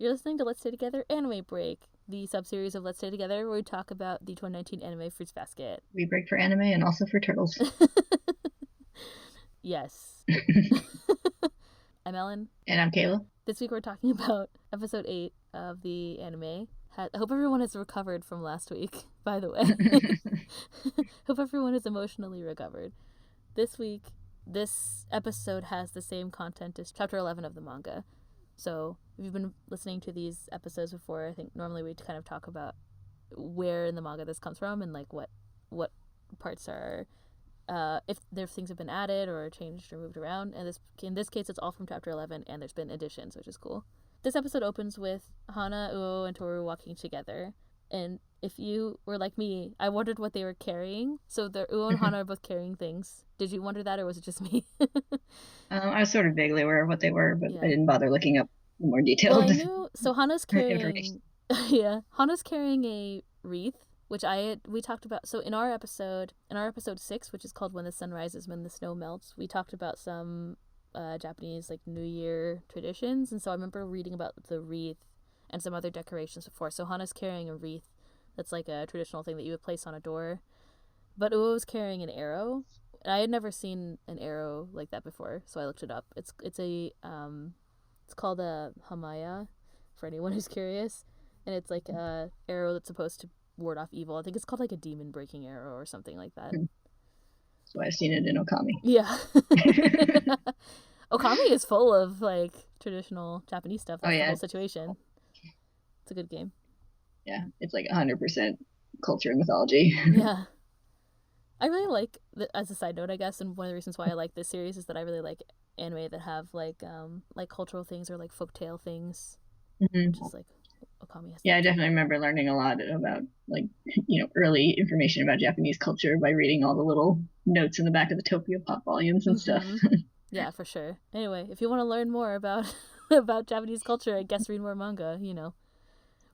You're listening to Let's Stay Together Anime Break, the sub-series of Let's Stay Together where we talk about the 2019 anime Fruits Basket. We break for anime and also for turtles. Yes. I'm Ellen. And I'm Kayla. This week we're talking about episode 8 of the anime. I hope everyone has recovered from last week, by the way. Hope everyone is emotionally recovered. This week, this episode has the same content as chapter 11 of the manga. So if you've been listening to these episodes before, I think normally we kind of talk about where in the manga this comes from and like what parts are, if there things have been added or changed or moved around. And in this case, it's all from chapter 11, and there's been additions, which is cool. This episode opens with Hana, Uo, and Tohru walking together. And if you were like me, I wondered what they were carrying. So Uo and Hana are both carrying things. Did you wonder that, or was it just me? I was sort of vaguely aware of what they were, but yeah. I didn't bother looking up more detailed. Well, I knew. So Hana's carrying. Yeah, Hana's carrying a wreath, which we talked about. So in our episode 6, which is called "When the Sun Rises, When the Snow Melts," we talked about some Japanese like New Year traditions, and so I remember reading about the wreath and some other decorations before. So Hana's carrying a wreath that's like a traditional thing that you would place on a door, but Uo's carrying an arrow. I had never seen an arrow like that before, so I looked it up. It's called a hamaya, for anyone who's curious, and it's like a arrow that's supposed to ward off evil. I think it's called like a demon breaking arrow or something like that. So I've seen it in Okami. Yeah. Okami is full of like traditional Japanese stuff. That's the whole situation. It's a good game. Yeah, it's like 100% culture and mythology. Yeah. I really like, as a side note, I guess, and one of the reasons why I like this series is that I really like anime that have like cultural things or like folktale things, which is like Okami has. Yeah, I definitely remember learning a lot about like early information about Japanese culture by reading all the little notes in the back of the Tokyo Pop volumes and stuff. Yeah, for sure. Anyway, if you want to learn more about Japanese culture, I guess read more manga.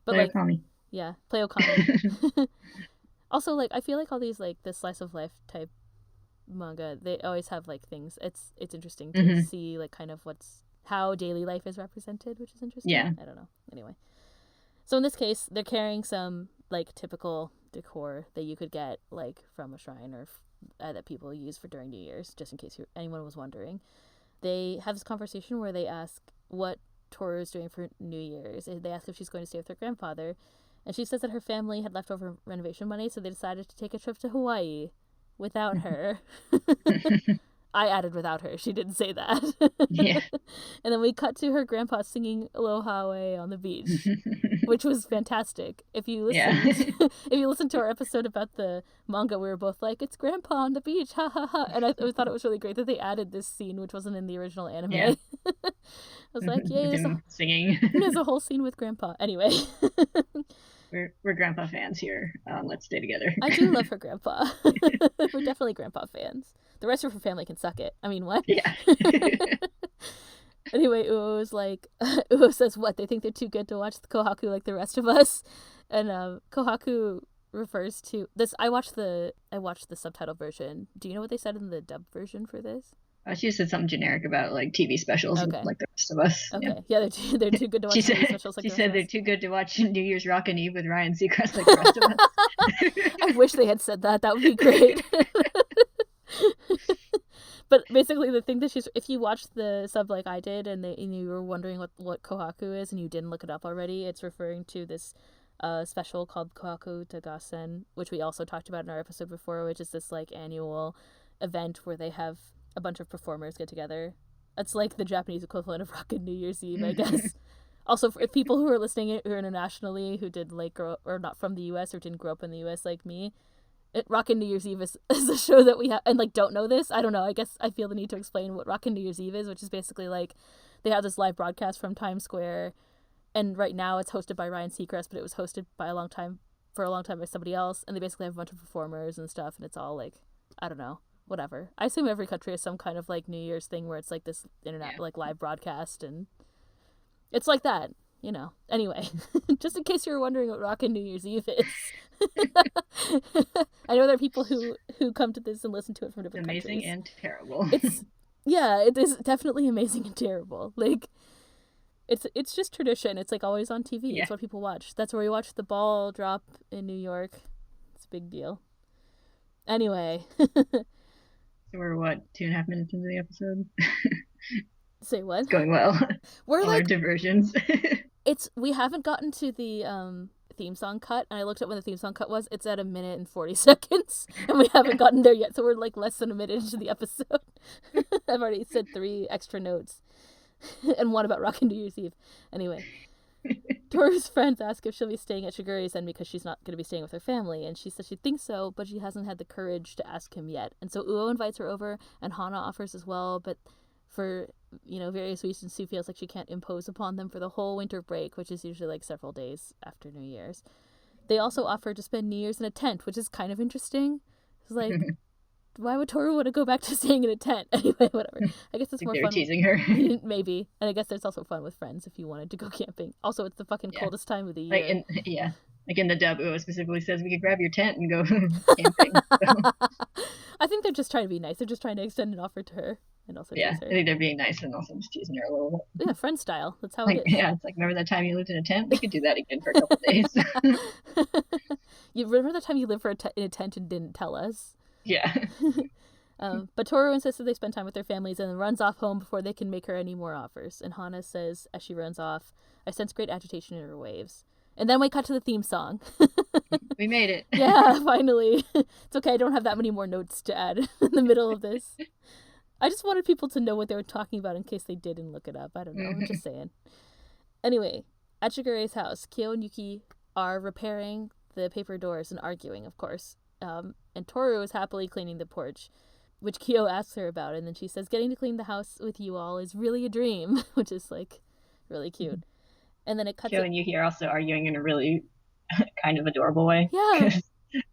But play Okami. Yeah, play Okami. Also, like, I feel like all these, like, the slice of life type manga, they always have, like, things. It's interesting to see, like, kind of how daily life is represented, which is interesting. Yeah. I don't know. Anyway. So in this case, they're carrying some, like, typical decor that you could get, like, from a shrine or that people use for during New Year's, just in case anyone was wondering. They have this conversation where they ask what Tohru is doing for New Year's. They ask if she's going to stay with her grandfather. And she says that her family had leftover renovation money, so they decided to take a trip to Hawaii without her. I added without her. She didn't say that. Yeah. And then we cut to her grandpa singing Aloha Away on the beach, which was fantastic. If you listen to our episode about the manga, we were both like, it's grandpa on the beach, ha ha ha. And I thought it was really great that they added this scene, which wasn't in the original anime. Yeah. I was like, yay, singing. There's a whole scene with grandpa. Anyway. We're grandpa fans here. Let's stay together. I do love her grandpa. We're definitely grandpa fans. The rest of her family can suck it. I mean, what? Yeah. Anyway, Uo says what? They think they're too good to watch the Kohaku like the rest of us. And Kohaku refers to this. I watched the subtitle version. Do you know what they said in the dub version for this? She said something generic about like TV specials like the rest of us. Okay, yeah, they're too good to watch TV specials. Like she said they're too good to watch New Year's Rockin' Eve with Ryan Seacrest like the rest of us. I wish they had said that. That would be great. But basically, the thing that if you watched the sub like I did, and you were wondering what Kohaku is, and you didn't look it up already, it's referring to this special called Kohaku Tagasen, which we also talked about in our episode before, which is this like annual event where they have a bunch of performers get together. It's like the Japanese equivalent of Rockin' New Year's Eve, I guess. Also, for people who are listening who are internationally, who did like grow or not from the U.S. or didn't grow up in the U.S. like me, Rockin' New Year's Eve is a show that we have, and like don't know this. I don't know. I guess I feel the need to explain what Rockin' New Year's Eve is, which is basically like they have this live broadcast from Times Square, and right now it's hosted by Ryan Seacrest, but it was hosted for a long time by somebody else, and they basically have a bunch of performers and stuff, and it's all like, I don't know. Whatever. I assume every country has some kind of like New Year's thing where it's like this internet like live broadcast, and it's like that, Anyway, just in case you were wondering what Rockin' New Year's Eve is. I know there are people who come to this and listen to it from different countries. Amazing and terrible. It is definitely amazing and terrible. Like, It's just tradition. It's like always on TV. Yeah. It's what people watch. That's where we watch the ball drop in New York. It's a big deal. Anyway. So we're what, 2.5 minutes into the episode? Say what? It's going well. We're all like our diversions. we haven't gotten to the theme song cut, and I looked at when the theme song cut was. It's at 1:40 seconds, and we haven't gotten there yet. So we're like less than a minute into the episode. I've already said 3 extra notes, and one about Rockin' New Year's Eve. Anyway. Tohru's friends ask if she'll be staying at Shigure's end because she's not going to be staying with her family, and she says she thinks so, but she hasn't had the courage to ask him yet. And so Uo invites her over, and Hana offers as well, but for, various reasons, she feels like she can't impose upon them for the whole winter break, which is usually like several days after New Year's. They also offer to spend New Year's in a tent, which is kind of interesting. It's like, why would Tohru want to go back to staying in a tent? Anyway, whatever. I guess it's more fun. Teasing her. Maybe. And I guess there's also fun with friends if you wanted to go camping. Also, it's the fucking coldest time of the year. Like in the dub, Uo specifically says we could grab your tent and go camping. So. I think they're just trying to be nice. They're just trying to extend an offer to her. And also tease her. I think they're being nice and also just teasing her a little bit. Yeah, friend style. That's how it is. Yeah, it's like, remember that time you lived in a tent? We could do that again for a couple days. You remember that time you lived in a tent and didn't tell us? Yeah. But Tohru insists that they spend time with their families and then runs off home before they can make her any more offers. And Hana says, as she runs off, I sense great agitation in her waves. And then we cut to the theme song. We made it. Yeah, finally. It's okay, I don't have that many more notes to add in the middle of this. I just wanted people to know what they were talking about in case they didn't look it up. I don't know, I'm just saying. Anyway, at Shigure's house, Kyo and Yuki are repairing the paper doors and arguing, of course. And Tohru is happily cleaning the porch, which Kyo asks her about, and then she says, getting to clean the house with you all is really a dream, which is, like, really cute. And then it cuts... Kyo and Yuki are also arguing in a really kind of adorable way. Yeah.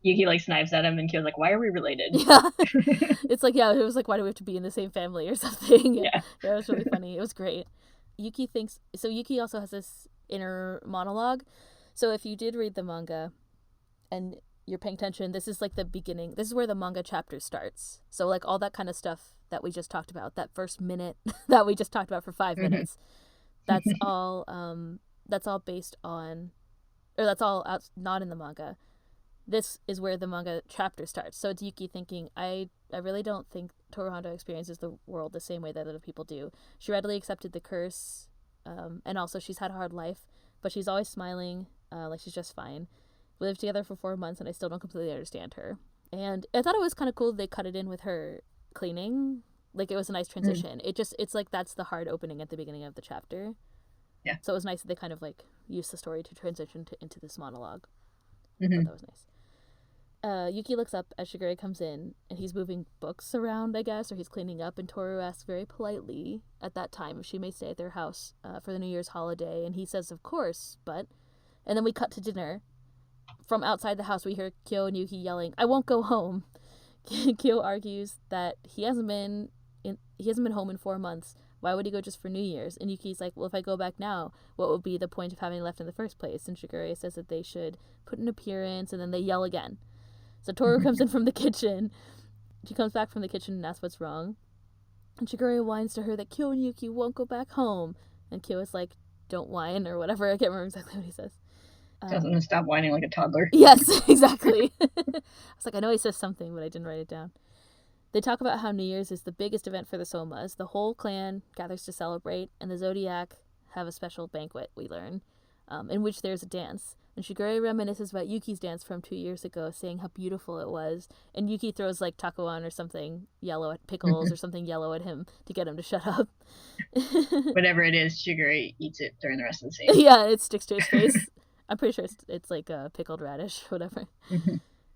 Yuki, like, snipes at him, and Kyo's like, why are we related? Yeah. It's like, it was like, why do we have to be in the same family or something? Yeah, it was really funny. It was great. Yuki also has this inner monologue. So if you did read the manga, and you're paying attention, this is like the beginning. This is where the manga chapter starts. So like all that kind of stuff that we just talked about, that first minute that we just talked about for 5 minutes, that's all based on, or that's all out, not in the manga. This is where the manga chapter starts. So it's Yuki thinking, I really don't think Tohru Hondo experiences the world the same way that other people do. She readily accepted the curse, and also she's had a hard life, but she's always smiling, like she's just fine. We lived together for 4 months, and I still don't completely understand her. And I thought it was kind of cool they cut it in with her cleaning. Like, it was a nice transition. It's like that's the hard opening at the beginning of the chapter. Yeah. So it was nice that they kind of, like, used the story to transition into this monologue. Mm-hmm. I thought that was nice. Yuki looks up as Shigure comes in, and he's moving books around, I guess, or he's cleaning up, and Tohru asks very politely at that time if she may stay at their house for the New Year's holiday, and he says, of course, but... And then we cut to dinner. From outside the house, we hear Kyo and Yuki yelling, I won't go home. Kyo argues that he hasn't been home in 4 months. Why would he go just for New Year's? And Yuki's like, well, if I go back now, what would be the point of having left in the first place? And Shigure says that they should put an appearance, and then they yell again. So Tohru comes in from the kitchen. She comes back from the kitchen and asks what's wrong. And Shigure whines to her that Kyo and Yuki won't go back home. And Kyo is like, don't whine, or whatever. I can't remember exactly what he says. Doesn't stop whining like a toddler. Yes, exactly. I was like, I know he says something, but I didn't write it down. They talk about how New Year's is the biggest event for the Somas. The whole clan gathers to celebrate, and the Zodiac have a special banquet, we learn, in which there's a dance. And Shigure reminisces about Yuki's dance from 2 years ago, saying how beautiful it was. And Yuki throws, like, takuan or something yellow at pickles or something yellow at him to get him to shut up. Whatever it is, Shigure eats it during the rest of the scene. Yeah, it sticks to his face. I'm pretty sure it's like a pickled radish, whatever.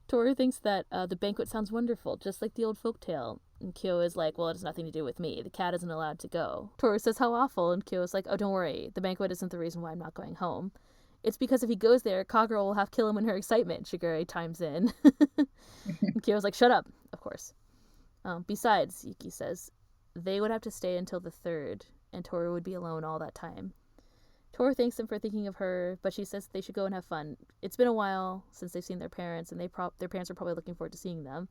Tohru thinks that the banquet sounds wonderful, just like the old folktale. And Kyo is like, well, it has nothing to do with me. The cat isn't allowed to go. Tohru says, how awful. And Kyo is like, oh, don't worry. The banquet isn't the reason why I'm not going home. It's because if he goes there, Kagura will have kill him in her excitement, Shigure chimes in. And Kyo's like, shut up, of course. Besides, Yuki says, they would have to stay until the 3rd, and Tohru would be alone all that time. Tohru thanks them for thinking of her, but she says they should go and have fun. It's been a while since they've seen their parents, and their parents are probably looking forward to seeing them.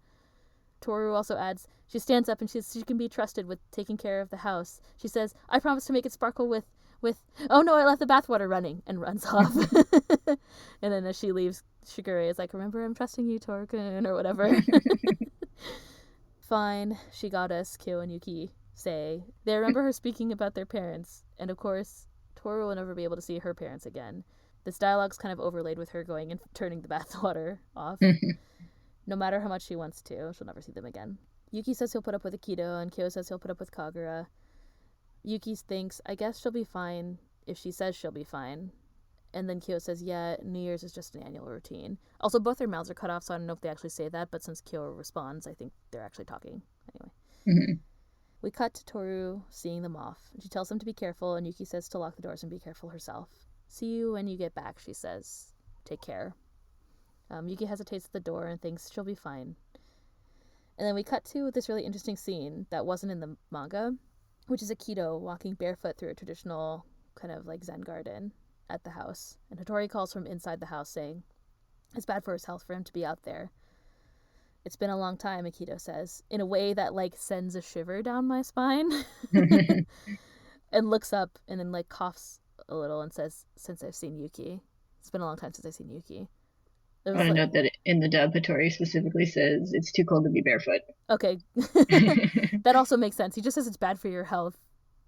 Tohru also adds, she stands up and she can be trusted with taking care of the house. She says, I promise to make it sparkle with with, "Oh no, I left the bathwater running," and runs off. And then as she leaves, Shigure is like, "Remember, I'm trusting you, Toru-kun," or whatever. Fine, she got us, Kyo and Yuki say. They remember her speaking about their parents, and of course, Toru will never be able to see her parents again. This dialogue's kind of overlaid with her going and turning the bathwater off. No matter how much she wants to, she'll never see them again. Yuki says he'll put up with Akito, and Kyo says he'll put up with Kagura. Yuki thinks, I guess she'll be fine if she says she'll be fine. And then Kyo says, yeah, New Year's is just an annual routine. Also, both their mouths are cut off, so I don't know if they actually say that, but since Kyo responds, I think they're actually talking. Anyway. We cut to Toru seeing them off. She tells them to be careful, and Yuki says to lock the doors and be careful herself. See you when you get back, she says. Take care. Yuki hesitates at the door and thinks she'll be fine. And then we cut to this really interesting scene that wasn't in the manga, which is Akito walking barefoot through a traditional kind of like Zen garden at the house. And Hattori calls from inside the house saying, it's bad for his health for him to be out there. It's been a long time, Akito says, in a way that like sends a shiver down my spine. And looks up and then like coughs a little and says, since I've seen Yuki. It's been a long time since I've seen Yuki. I want to note that in the dub, Hattori specifically says it's too cold to be barefoot. Okay. That also makes sense. He just says it's bad for your health.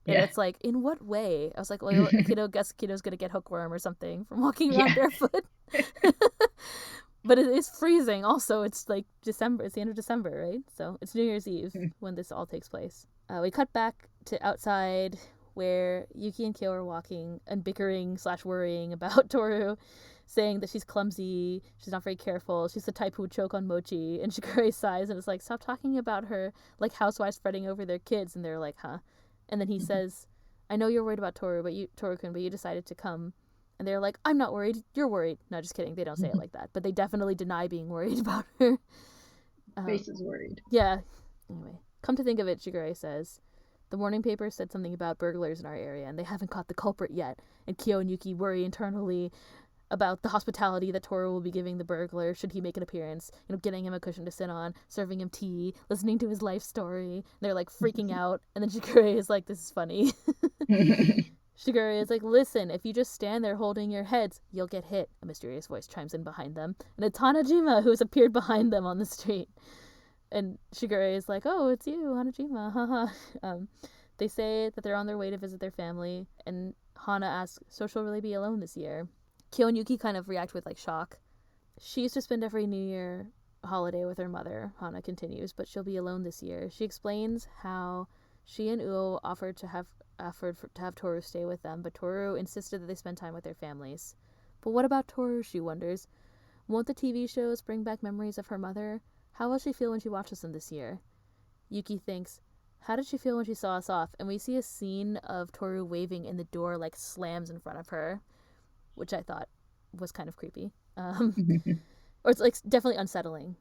And it's like, in what way? I was like, well, guess Kiddo's going to get hookworm or something from walking around barefoot. But it is freezing. Also, it's like December. It's the end of December, right? So it's New Year's Eve when this all takes place. We cut back to outside where Yuki and Kyo are walking and bickering/worrying about Toru, saying that she's clumsy, she's not very careful, she's the type who would choke on mochi. And Shigure sighs and is like, stop talking about her like housewives fretting over their kids. And they're like, huh? And then he says, I know you're worried about Toru-kun, but you decided to come. And they're like, I'm not worried, you're worried. No, just kidding, they don't say it like that. But they definitely deny being worried about her. Face is worried. Yeah. Anyway, come to think of it, Shigure says, the morning paper said something about burglars in our area, and they haven't caught the culprit yet. And Kyo and Yuki worry internally about the hospitality that Toru will be giving the burglar should he make an appearance. You know, getting him a cushion to sit on, serving him tea, listening to his life story. And they're like freaking out. And then Shigure is like, this is funny. Shigure is like, listen, if you just stand there holding your heads, you'll get hit. A mysterious voice chimes in behind them. And it's Hanajima, who has appeared behind them on the street. And Shigure is like, oh, it's you, Hanajima, haha. They say that they're on their way to visit their family, and Hana asks, so she'll really be alone this year? Kyo and Yuki kind of react with, like, shock. She used to spend every New Year holiday with her mother, Hana continues, but she'll be alone this year. She explains how she and Uo offered to have Toru stay with them, but Toru insisted that they spend time with their families. But what about Toru, she wonders. Won't the TV shows bring back memories of her mother? How will she feel when she watches them this year? Yuki thinks, how did she feel when she saw us off? And we see a scene of Toru waving and the door like slams in front of her, which I thought was kind of creepy. Or it's like definitely unsettling.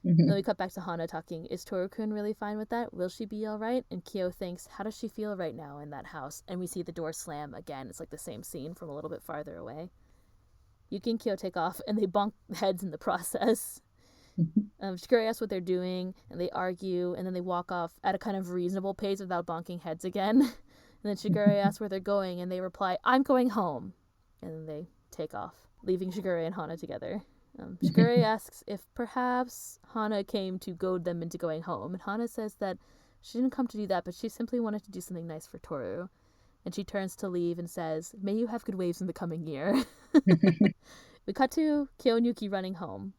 Then we cut back to Hana talking, is Toru-kun really fine with that? Will she be alright? And Kyo thinks, how does she feel right now in that house? And we see the door slam again. It's like the same scene from a little bit farther away. Yuki and Kyo take off and they bonk heads in the process. Shigure asks what they're doing, and they argue, and then they walk off at a kind of reasonable pace without bonking heads again. And then Shigure asks where they're going, and they reply, I'm going home. And then they take off, leaving Shigure and Hana together. Shigure asks if perhaps Hana came to goad them into going home, and Hana says that she didn't come to do that, but she simply wanted to do something nice for Toru. And she turns to leave and says, may you have good waves in the coming year. We cut to Kyo and Yuki running home.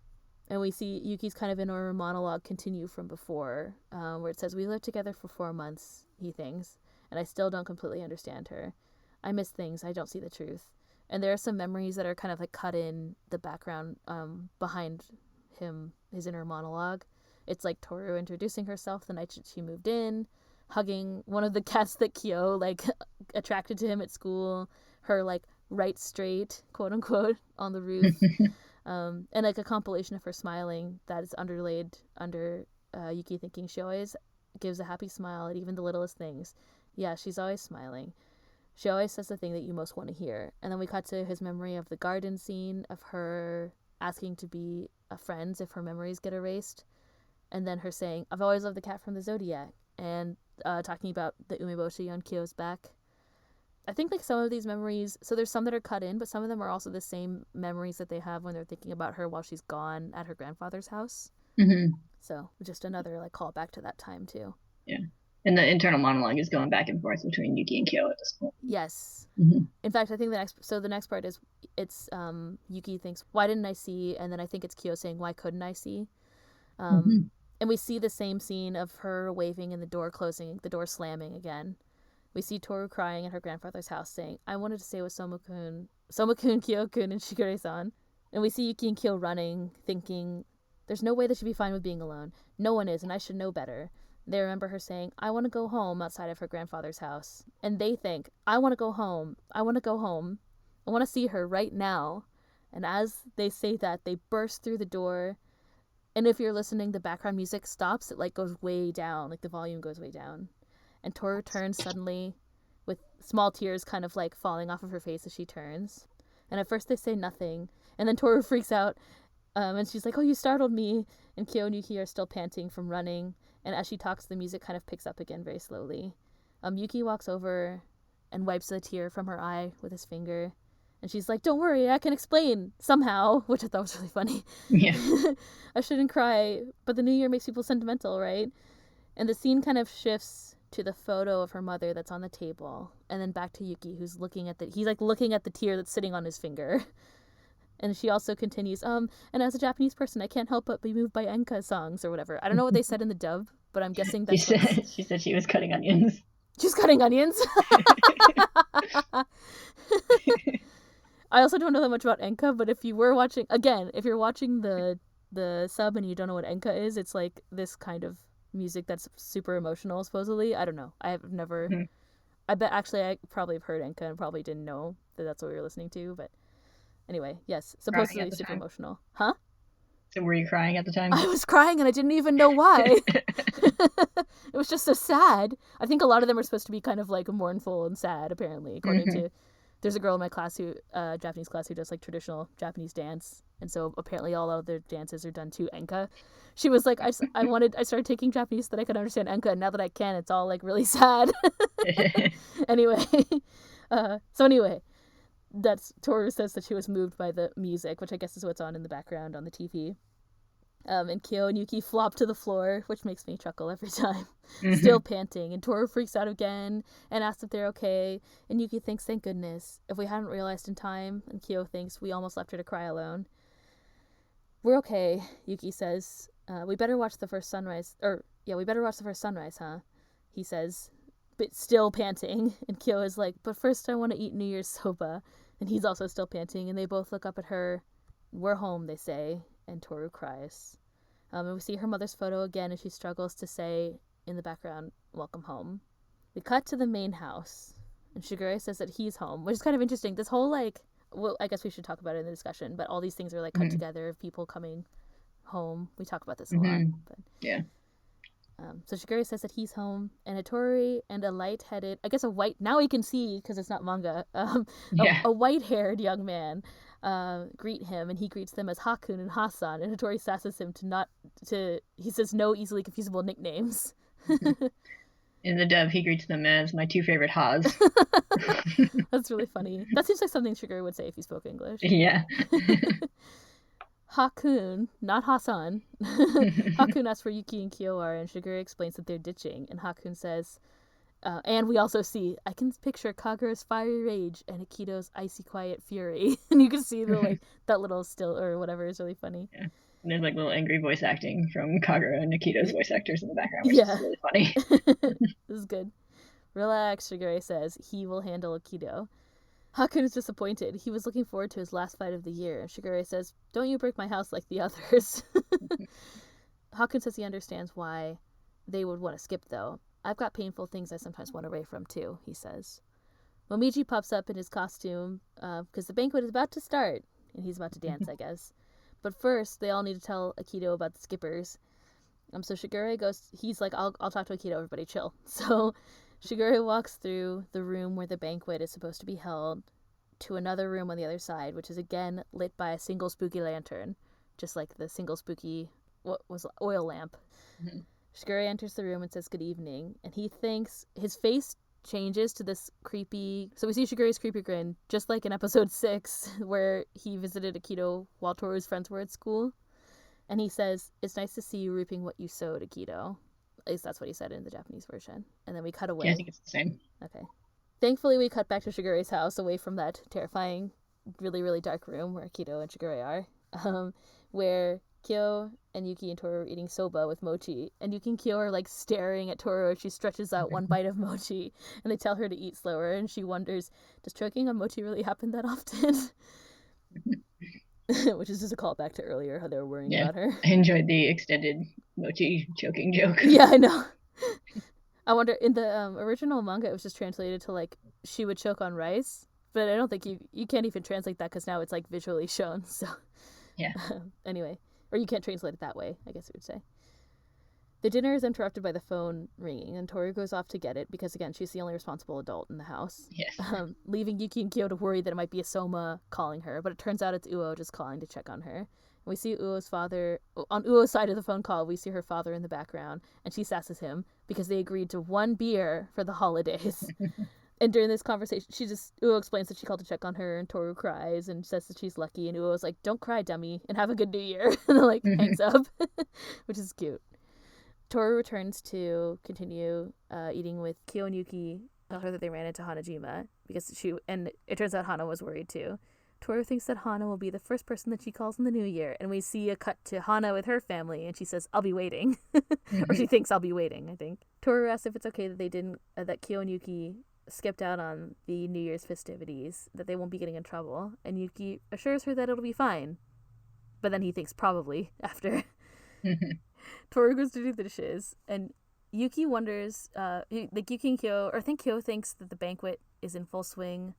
And we see Yuki's kind of inner monologue continue from before, where it says, we lived together for 4 months, he thinks, and I still don't completely understand her. I miss things, I don't see the truth. And there are some memories that are kind of like cut in the background behind him, his inner monologue. It's like Toru introducing herself the night she moved in, hugging one of the cats that Kyo like attracted to him at school, her like right straight, quote unquote, on the roof. And like a compilation of her smiling that is underlaid under Yuki thinking she always gives a happy smile at even the littlest things. Yeah, she's always smiling. She always says the thing that you most want to hear. And then we cut to his memory of the garden scene, of her asking to be friends if her memories get erased. And then her saying, I've always loved the cat from the Zodiac. And talking about the umeboshi on Kyo's back. I think like some of these memories, so there's some that are cut in, but some of them are also the same memories that they have when they're thinking about her while she's gone at her grandfather's house. So just another like callback to that time too. Yeah. And the internal monologue is going back and forth between Yuki and Kyo at this point. Yes. In fact, I think the next part is it's Yuki thinks, why didn't I see? And then I think it's Kyo saying, why couldn't I see? And we see the same scene of her waving and the door closing, the door slamming again. We see Tohru crying at her grandfather's house saying, I wanted to stay with Soma-kun, Kyo-kun, and Shigure-san. And we see Yuki and Kyo running, thinking, there's no way they should be fine with being alone. No one is, and I should know better. They remember her saying, I want to go home outside of her grandfather's house. And they think, I want to go home. I want to go home. I want to see her right now. And as they say that, they burst through the door. And if you're listening, the background music stops. It like goes way down, like the volume goes way down. And Tohru turns suddenly with small tears kind of like falling off of her face as she turns. And at first they say nothing. And then Tohru freaks out. And she's like, oh, you startled me. And Kyo and Yuki are still panting from running. And as she talks, the music kind of picks up again very slowly. Yuki walks over and wipes a tear from her eye with his finger. And she's like, don't worry, I can explain somehow, which I thought was really funny. Yeah. I shouldn't cry, but the new year makes people sentimental, right? And the scene kind of shifts to the photo of her mother that's on the table. And then back to Yuki, who's looking at he's like looking at the tear that's sitting on his finger. And she also continues, and as a Japanese person, I can't help but be moved by enka songs or whatever. I don't know what they said in the dub, but I'm guessing that's she said she was cutting onions. She's cutting onions? I also don't know that much about enka, but if you're watching the sub and you don't know what enka is, it's like this kind of music that's super emotional, supposedly. I don't know. I have never... I bet actually I probably have heard enka and probably didn't know that that's what we were listening to, but... Anyway, yes, supposedly super emotional. Huh? So were you crying at the time? I was crying and I didn't even know why. It was just so sad. I think a lot of them are supposed to be kind of like mournful and sad, apparently, according to... There's a girl in my class Japanese class who does like traditional Japanese dance. And so apparently all of their dances are done to enka. She was like, I started taking Japanese so that I could understand enka. And now that I can, it's all like really sad. Anyway. Anyway. That's Tohru says that she was moved by the music, which I guess is what's on in the background on the TV. And Kyo and Yuki flop to the floor, which makes me chuckle every time. Still panting, and Tohru freaks out again and asks if they're okay. And Yuki thinks, thank goodness. If we hadn't realized in time, and Kyo thinks we almost left her to cry alone. We're okay, Yuki says. We better watch the first sunrise. We better watch the first sunrise, huh? He says, but still panting. And Kyo is like, but first I want to eat New Year's soba. And he's also still panting, and they both look up at her. We're home, they say, and Tohru cries. And we see her mother's photo again, and she struggles to say in the background, welcome home. We cut to the main house, and Shigure says that he's home, which is kind of interesting. This whole, like, well, I guess we should talk about it in the discussion, but all these things are, like, cut together of people coming home. We talk about this a lot. But... Yeah. So Shigure says that he's home, and Hattori and a light-headed, I guess a white, now we can see because it's not manga, a white-haired young man greet him, and he greets them as Hakun and Hasan, and Hattori sasses him he says no easily confusable nicknames. In the dub, he greets them as my two favorite Ha's. That's really funny. That seems like something Shigure would say if he spoke English. Yeah. Hakun, not Hasan. Hakun asks where Yuki and Kyo are, and Shigure explains that they're ditching. And Hakun says, and we also see, I can picture Kagura's fiery rage and Akito's icy quiet fury. And you can see that little still or whatever is really funny. Yeah. And there's like little angry voice acting from Kagura and Akito's voice actors in the background, which is really funny. This is good. Relax, Shigure says. He will handle Akito. Hakun is disappointed. He was looking forward to his last fight of the year. And Shigure says, don't you break my house like the others. Hakun says he understands why they would want to skip, though. I've got painful things I sometimes want away from, too, he says. Momiji pops up in his costume because the banquet is about to start. And he's about to dance, I guess. But first, they all need to tell Akito about the skippers. So Shigure goes, he's like, I'll talk to Akito, everybody chill. So... Shigure walks through the room where the banquet is supposed to be held to another room on the other side, which is again lit by a single spooky lantern, just like the single spooky oil lamp. Shigure enters the room and says good evening, and he thinks his face changes to this creepy... So we see Shigure's creepy grin, just like in episode 6, where he visited Akito while Toru's friends were at school. And he says, "It's nice to see you reaping what you sowed, Akito." At least that's what he said in the Japanese version. And then we cut away. Yeah, I think it's the same. Okay. Thankfully, we cut back to Shigure's house, away from that terrifying, really, really dark room where Akito and Shigure are, where Kyo and Yuki and Tohru are eating soba with mochi, and Yuki and Kyo are like staring at Tohru as she stretches out one bite of mochi, and they tell her to eat slower, and she wonders, does choking on mochi really happen that often? Which is just a callback to earlier, how they were worrying about her. I enjoyed the extended mochi choking joke. Yeah, I know. I wonder, in the original manga, it was just translated to, like, she would choke on rice, but I don't think you can't even translate that because now it's, like, visually shown, so. Yeah. Anyway, or you can't translate it that way, I guess you would say. The dinner is interrupted by the phone ringing, and Tohru goes off to get it because, again, she's the only responsible adult in the house. Yes. Leaving Yuki and Kyo to worry that it might be a Soma calling her, but it turns out it's Uo just calling to check on her. And we see Uo's father... On Uo's side of the phone call, we see her father in the background, and she sasses him because they agreed to 1 beer for the holidays. And during this conversation, Uo explains that she called to check on her, and Tohru cries and says that she's lucky, and Uo's like, "Don't cry, dummy, and have a good new year." And then, like, hangs up, which is cute. Tohru returns to continue eating with Kyo and Yuki. Tell her that they ran into Hanajima because and it turns out Hana was worried too. Tohru thinks that Hana will be the first person that she calls in the new year, and we see a cut to Hana with her family, and she says, "I'll be waiting," or she thinks, "I'll be waiting." I think Tohru asks if it's okay that they didn't that Kyo and Yuki skipped out on the New Year's festivities, that they won't be getting in trouble, and Yuki assures her that it'll be fine. But then he thinks probably after. Tohru goes to do the dishes, and Yuki wonders, Yuki and Kyo, or I think Kyo thinks that the banquet is in full swing,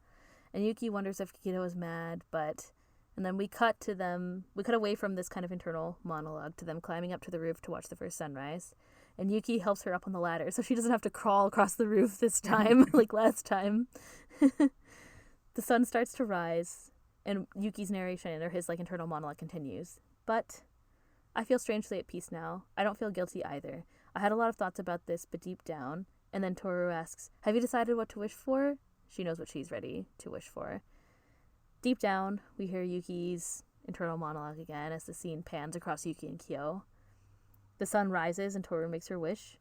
and Yuki wonders if Kyo is mad, and then we cut away from this kind of internal monologue to them climbing up to the roof to watch the first sunrise, and Yuki helps her up on the ladder, so she doesn't have to crawl across the roof this time, like last time. The sun starts to rise, and Yuki's narration, or his, like, internal monologue continues, but... I feel strangely at peace now. I don't feel guilty either. I had a lot of thoughts about this, but deep down... And then Tohru asks, "Have you decided what to wish for?" She knows what she's ready to wish for. Deep down, we hear Yuki's internal monologue again as the scene pans across Yuki and Kyo. The sun rises and Tohru makes her wish.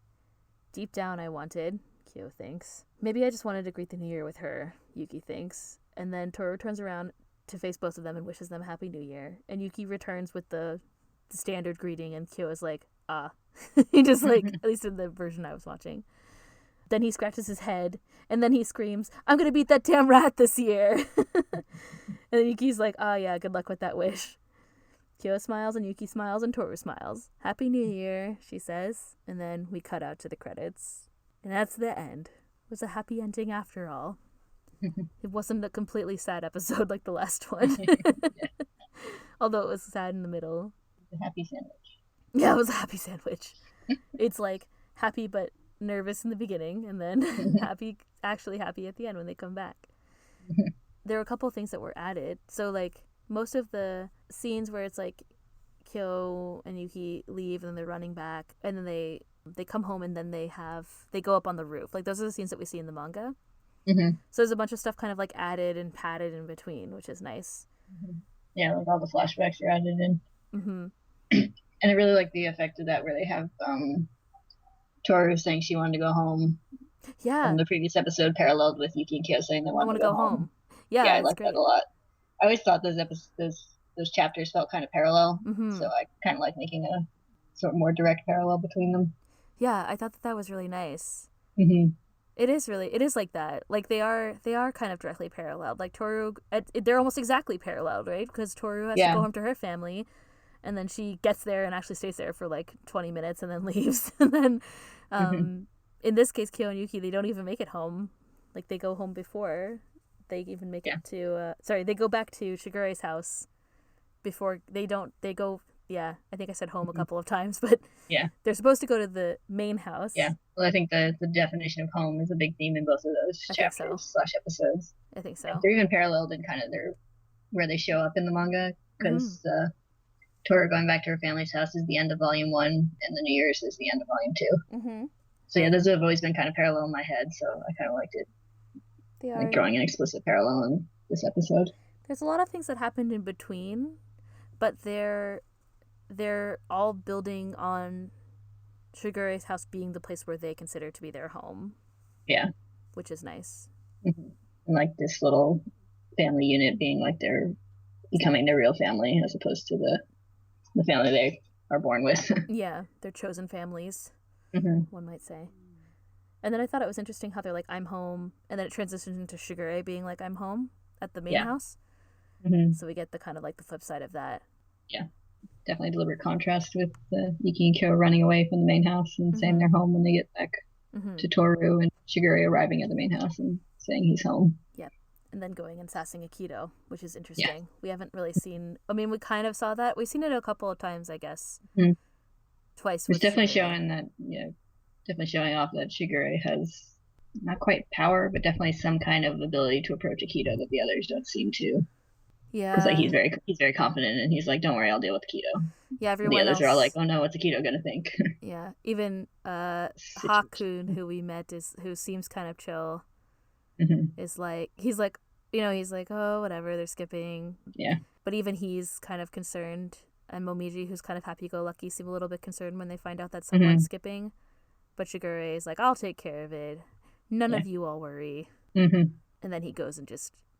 Deep down, I wanted, Kyo thinks. Maybe I just wanted to greet the new year with her, Yuki thinks. And then Tohru turns around to face both of them and wishes them a Happy New Year. And Yuki returns with the standard greeting, and Kyo is like, "Ah." He just, like, at least in the version I was watching. Then he scratches his head, and then he screams, "I'm gonna beat that damn rat this year." And then Yuki's like, "Ah, yeah, good luck with that wish." Kyo smiles, and Yuki smiles, and Tohru smiles. "Happy New Year," she says, and then we cut out to the credits. And that's the end. It was a happy ending after all. It wasn't a completely sad episode like the last one. Although it was sad in the middle. A happy sandwich. Yeah, it was a happy sandwich. It's like happy but nervous in the beginning, and then actually happy at the end when they come back. There were a couple of things that were added. So, like, most of the scenes where it's like Kyo and Yuki leave and then they're running back, and then they come home, and then they go up on the roof. Like, those are the scenes that we see in the manga. Mm-hmm. So there's a bunch of stuff kind of, like, added and padded in between, which is nice. Mm-hmm. Yeah, like all the flashbacks are added in. Mm-hmm. And I really like the effect of that, where they have Tohru saying she wanted to go home. Yeah. From the previous episode, paralleled with Yuki and Kyo saying they want to go home. Yeah, I like that a lot. I always thought those chapters felt kind of parallel, so I kind of like making a sort of more direct parallel between them. Yeah, I thought that was really nice. Mm-hmm. It is like that. Like, they are kind of directly paralleled. Like, Tohru, they're almost exactly paralleled, right? Because Tohru has to go home to her family, and then she gets there and actually stays there for like 20 minutes and then leaves. And then in this case, Kyo and Yuki, they don't even make it home. Like, they go home before they even make it to they go back to Shigure's house before they go. Yeah, I think I said home a couple of times, but they're supposed to go to the main house. Yeah, well, I think the definition of home is a big theme in both of those chapters / episodes. I think so. They're even paralleled in kind of where they show up in the manga, because Tohru going back to her family's house is the end of Volume 1, and the New Year's is the end of Volume 2. Mm-hmm. So yeah, those have always been kind of parallel in my head, so I kind of liked it, They like are. drawing an explicit parallel in this episode. There's a lot of things that happened in between, but they're all building on Shigure's house being the place where they consider to be their home. Yeah. Which is nice. Mm-hmm. And like this little family unit being like they're becoming their real family as opposed to the family they are born with. Yeah, their chosen families, one might say. And then I thought it was interesting how they're like, I'm home, and then it transitions into Shigure being like, I'm home at the main house. So we get the kind of like the flip side of that. Yeah, definitely deliberate contrast with Yuki and Kyo running away from the main house and saying they're home when they get back to Tohru, and Shigure arriving at the main house and saying he's home. Yep. And then going and sassing Akito, which is interesting. Yeah. We haven't really seen... I mean, we kind of saw that. We've seen it a couple of times, I guess. Twice. It's definitely showing that, definitely showing off that Shigure has not quite power, but definitely some kind of ability to approach Akito that the others don't seem to. Yeah. Because like he's very confident, and he's like, "Don't worry, I'll deal with Akito." Yeah, everyone and the others else... are all like, "Oh no, what's Akito gonna think?" Yeah, even Hakun, who we met, who seems kind of chill, is like he's like, oh, whatever, they're skipping. Yeah. But even he's kind of concerned, and Momiji, who's kind of happy-go-lucky, seem a little bit concerned when they find out that someone's skipping. But Shigure is like, I'll take care of it. None of you all worry. And then he goes and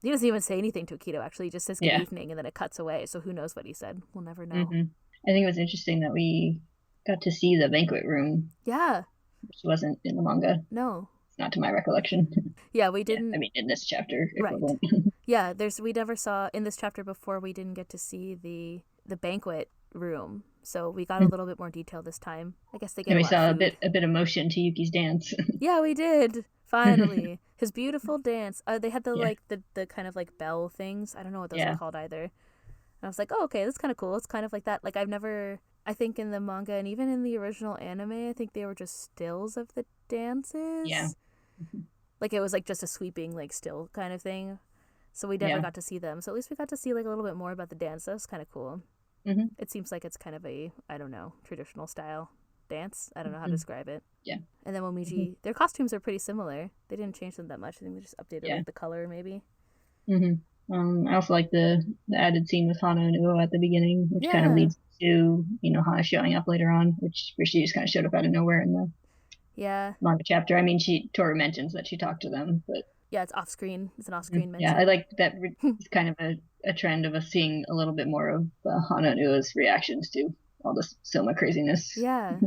he doesn't even say anything to Akito, actually. He just says good evening, and then it cuts away. So who knows what he said? We'll never know. I think it was interesting that we got to see the banquet room. Yeah. Which wasn't in the manga. No. It's not to my recollection. Yeah, we didn't. Yeah, I mean, in this chapter. Right. Yeah, we never saw, in this chapter before, we didn't get to see the banquet room. So we got a little bit more detail this time. I guess they get. And we saw a bit of motion to Yuki's dance. Yeah, we did. Finally, his beautiful dance. They had the kind of like bell things. I don't know what those are called either. And I was like, oh, okay, that's kind of cool. It's kind of like that. Like I think in the manga and even in the original anime, I think they were just stills of the dances. Yeah. Like it was like just a sweeping like still kind of thing. So we never got to see them. So at least we got to see like a little bit more about the dance. That was kind of cool. It seems like it's kind of a, I don't know, traditional style dance. I don't know how to describe it. Yeah. And then Momiji, their costumes are pretty similar. They didn't change them that much. I think they just updated like the color maybe. I also like the added scene with Hana and Uo at the beginning, which kind of leads to, Hana showing up later on, where she just kind of showed up out of nowhere in the manga chapter. I mean, Tohru mentions that she talked to them, but yeah, it's off screen. It's an off screen mention. Yeah, I like that. It's kind of a trend of us seeing a little bit more of Hana and Uo's reactions to all this Soma craziness. Yeah.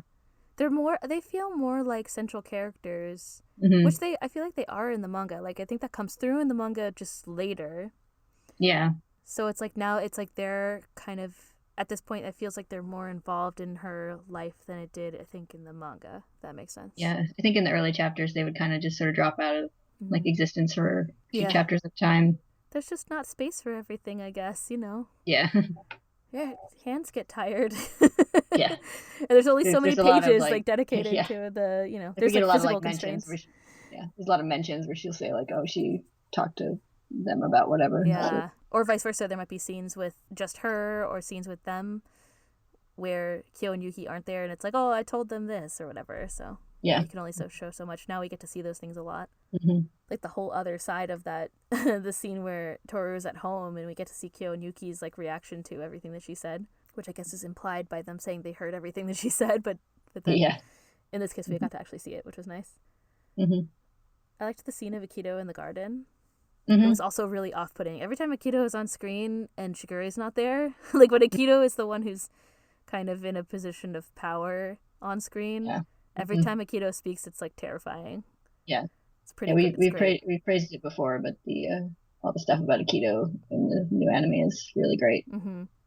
They feel more like central characters, which I feel like they are in the manga. Like I think that comes through in the manga just later. Yeah. So it's like now it's like they're kind of, at this point it feels like they're more involved in her life than it did, I think, in the manga. If that makes sense. Yeah, I think in the early chapters they would kind of just sort of drop out of like existence for a few chapters at a time. There's just not space for everything, I guess, Yeah. Yeah, hands get tired. Yeah. And there's only so many pages like dedicated to the, there's like physical constraints. There's a lot of mentions where she'll say like, oh, she talked to them about whatever. Yeah. Or vice versa, there might be scenes with just her or scenes with them where Kyo and Yuki aren't there and it's like, oh, I told them this or whatever. So you can only show so much. Now we get to see those things a lot. Like the whole other side of that, the scene where Tohru is at home and we get to see Kyo and Yuki's like reaction to everything that she said, which I guess is implied by them saying they heard everything that she said, but then in this case we got to actually see it, which was nice. I liked the scene of Akito in the garden. It was also really off-putting. Every time Akito is on screen and Shigure's not there, like when Akito is the one who's kind of in a position of power on screen, every time Akito speaks, it's like terrifying. Yeah, it's pretty. Yeah, we praised it before, but all the stuff about Akito in the new anime is really great.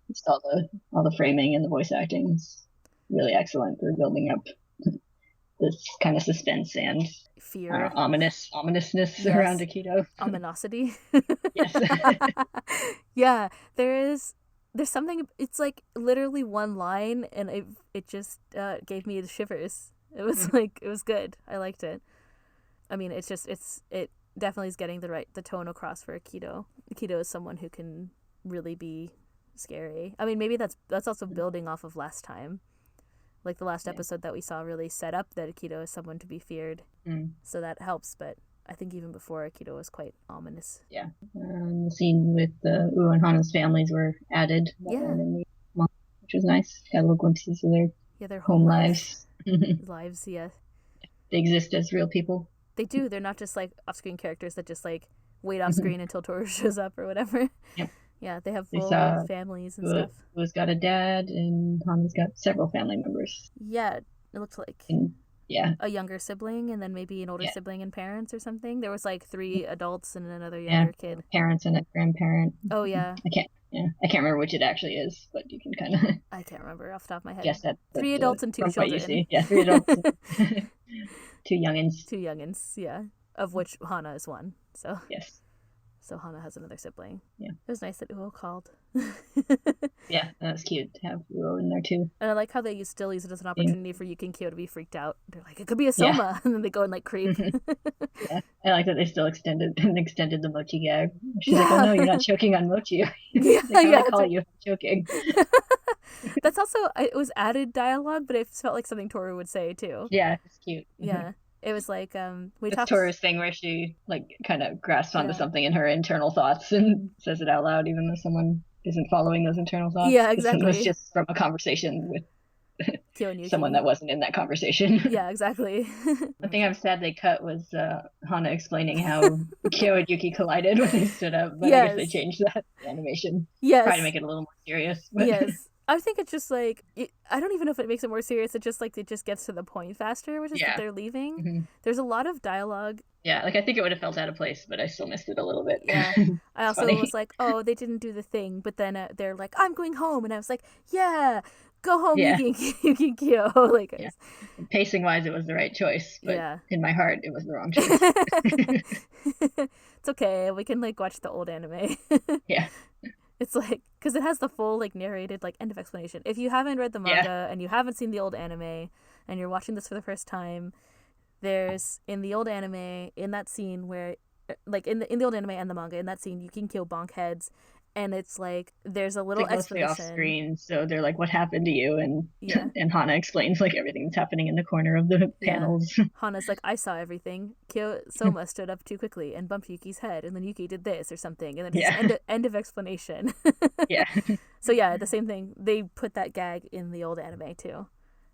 Just all the framing and the voice acting is really excellent for building up this kind of suspense and fear, ominousness around Akito. Ominosity. Yes. Yeah, there's something. It's like literally one line, and it just gave me the shivers. It was like, it was good. I liked it. I mean, it definitely is getting the tone across for Akito. Akito is someone who can really be scary. I mean, maybe that's also building off of last time Like the last episode that we saw really set up that Akito is someone to be feared. So that helps, but I think even before Akito was quite ominous. Yeah. The scene with Uo and Hana's families were added. Which was nice. Got little glimpses of their home lives. Lives, yeah. They exist as real people. They do. They're not just like off-screen characters that just like wait off screen until Tohru shows up or whatever. Yep. Yeah, they have full families and stuff. Uo's got a dad, and Hana's got several family members. Yeah, it looks like a younger sibling, and then maybe an older sibling and parents or something. There was like 3 adults and another younger kid. Parents and a grandparent. Oh yeah. I can't remember which it actually is, but you can kind of. I can't remember off the top of my head. Yes, 3 adults and 2 children. What you see. Yeah, 3 adults. 2 youngins. 2 youngins, yeah. Of which Hana is one. So. Yes. So Hana has another sibling. Yeah. It was nice that Uo called. Yeah, that was cute to have Uo in there too. And I like how they still use it as an opportunity for Yuki and Kyo to be freaked out. They're like, it could be a Soma, and then they go and like creep. Yeah, I like that they still extended the mochi gag. She's like, oh no, you're not choking on mochi. I call you choking. That's also, it was added dialogue, but it felt like something Tohru would say too. Yeah, it's cute. Yeah. It was like it's Tohru's thing where she like kind of grasps onto something in her internal thoughts and says it out loud, even though someone isn't following those internal thoughts. Yeah, exactly. It was just from a conversation with Kyo and Yuki. Someone that wasn't in that conversation. Yeah, exactly. The thing I'm sad they cut was Hana explaining how Kyo and Yuki collided when they stood up, but I guess they changed that animation. Yes. Try to make it a little more serious. But... Yes. I think it's just like, I don't even know if it makes it more serious. It just like, it just gets to the point faster, which is that they're leaving. Mm-hmm. There's a lot of dialogue. Yeah, like I think it would have felt out of place, but I still missed it a little bit. Yeah. I also was like, oh, they didn't do the thing. But then they're like, I'm going home. And I was like, yeah, go home, Yuki and Kyo. Like, pacing wise, it was the right choice. But in my heart, it was the wrong choice. It's okay. We can like watch the old anime. Yeah. It's like, because it has the full, like, narrated, like, end of explanation. If you haven't read the manga and you haven't seen the old anime and you're watching this for the first time, there's, in the old anime, in that scene where, like, in the old anime and the manga, in that scene, you can kill bonk heads, and it's like, there's a little explanation. Mostly off screen, so they're like, what happened to you? And and Hana explains, like, everything that's happening in the corner of the panels. Hana's like, I saw everything. Soma stood up too quickly and bumped Yuki's head, and then Yuki did this or something, and then his end of explanation. Yeah. So yeah, the same thing. They put that gag in the old anime too.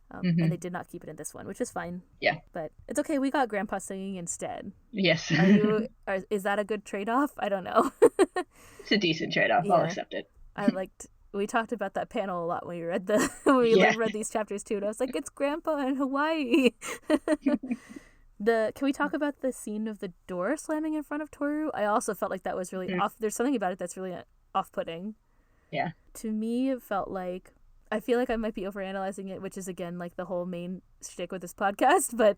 And they did not keep it in this one, which is fine. Yeah. But it's okay. We got Grandpa singing instead. Yes. Is that a good trade-off? I don't know. It's a decent trade-off. Yeah. I'll accept it. We talked about that panel a lot when we read read these chapters too, and I was like, it's Grandpa in Hawaii. Can we talk about the scene of the door slamming in front of Tohru? I also felt like that was really off. There's something about it that's really off-putting. Yeah. To me, it felt like, I feel like I might be overanalyzing it, which is, again, like the whole main shtick with this podcast, but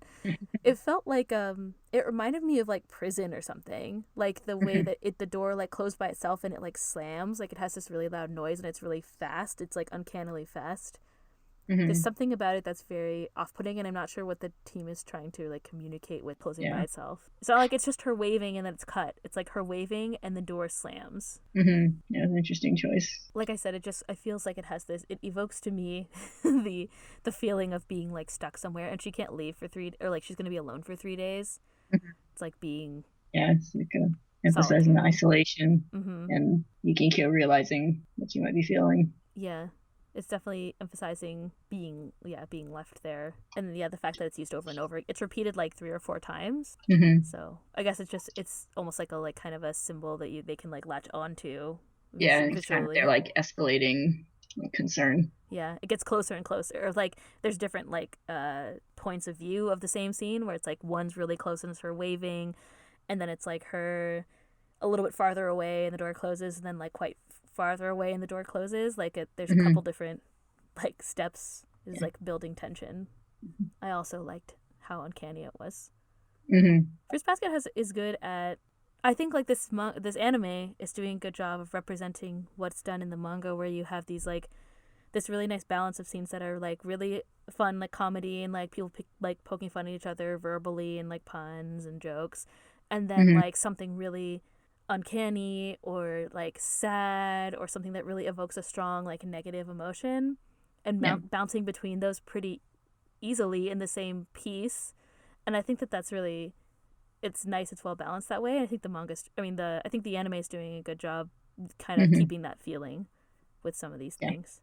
it felt like, it reminded me of, like, prison or something. Like, the way that the door, like, closed by itself and it, like, slams. Like, it has this really loud noise and it's really fast. It's, like, uncannily fast. There's something about it that's very off-putting, and I'm not sure what the team is trying to, like, communicate with closing by itself. It's not like it's just her waving and then it's cut. It's like her waving and the door slams. Yeah, an interesting choice. Like I said, it feels like it has this, it evokes to me the feeling of being, like, stuck somewhere, and she can't leave for she's going to be alone for 3 days. It's like being... Yeah, it's like emphasizing the isolation and Yuki and Kyo realizing what you might be feeling. Yeah. It's definitely emphasizing being left there. And the fact that it's used over and over. It's repeated like 3 or 4 times. So I guess it's almost like a like kind of a symbol that they can like latch onto. Yeah, it's kind of, they're like escalating concern. Yeah, it gets closer and closer. Like there's different like points of view of the same scene where it's like one's really close and it's her waving, and then it's like her a little bit farther away and the door closes, and then like quite farther away and the door closes. Like there's a couple different like steps. Is like building tension. I also liked how uncanny it was. Fruits Basket is good at, I think like this anime is doing a good job of representing what's done in the manga, where you have these like this really nice balance of scenes that are like really fun, like comedy and like people like poking fun at each other verbally and like puns and jokes, and then like something really uncanny or like sad or something that really evokes a strong like negative emotion. and bouncing between those pretty easily in the same piece. And I think that's really, it's nice, it's well balanced that way. And I think I think the anime is doing a good job kind of keeping that feeling with some of these things.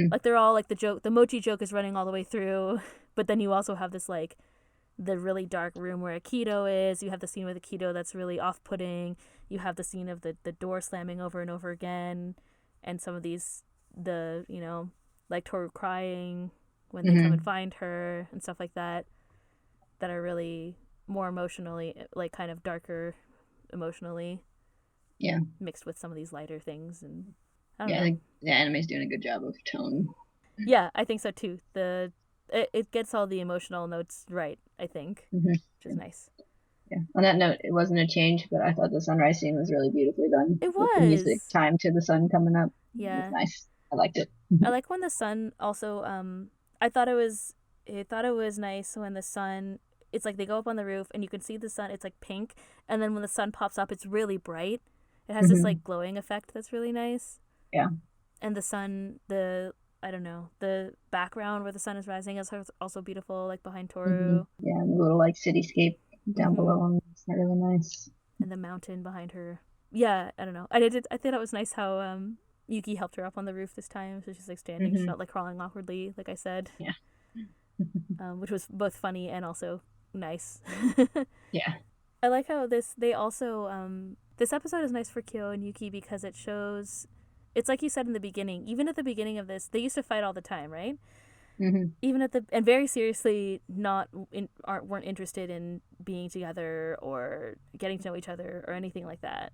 Like they're all like the mochi joke is running all the way through, but then you also have this like the really dark room where Aikido is. You have the scene with Aikido that's really off-putting. You have the scene of the door slamming over and over again, and some of these like Tohru crying when they come and find her and stuff like that are really more emotionally, like kind of darker emotionally, mixed with some of these lighter things. And I think the anime's doing a good job of tone. Yeah, I think so too. It gets all the emotional notes right, I think, which is nice. Yeah. On that note, it wasn't a change, but I thought the sunrise scene was really beautifully done. It was. With the music time to the sun coming up. Yeah. It was nice. I liked it. I like when the sun also, I thought it was nice when the sun, it's like they go up on the roof and you can see the sun, it's like pink, and then when the sun pops up, it's really bright. It has this like glowing effect that's really nice. Yeah. And the sun, I don't know, the background where the sun is rising is also beautiful, like behind Tohru. Yeah, and the little like cityscape down below them. It's really nice. And the mountain behind her. Yeah, I don't know. I thought it was nice how Yuki helped her up on the roof this time, so she's like standing, she's not like crawling awkwardly, like I said. Yeah. Which was both funny and also nice. Yeah. I like how this episode is nice for Kyo and Yuki because it shows, it's like you said in the beginning, even at the beginning of this, they used to fight all the time, right? Even and very seriously weren't interested in being together or getting to know each other or anything like that.